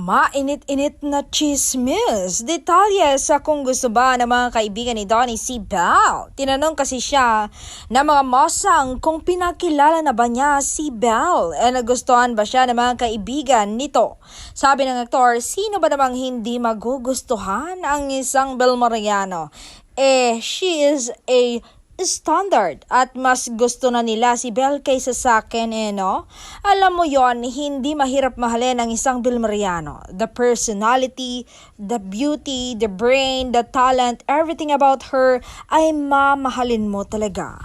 Mainit-init na chismis. Detalye sa kung gusto ba ng mga kaibigan ni Donnie si Belle. Tinanong kasi siya ng mga mosang kung pinakilala na ba niya si Belle e nagustuhan ba siya ng mga kaibigan nito. Sabi ng aktor, sino ba namang hindi magugustuhan ang isang Belle Mariano? She is a standard at mas gusto na nila si Belle kaysa sa akin no? Alam mo yon, hindi mahirap mahalin ang isang Belle Mariano. The personality, the beauty, the brain, the talent, everything about her ay mamahalin mo talaga.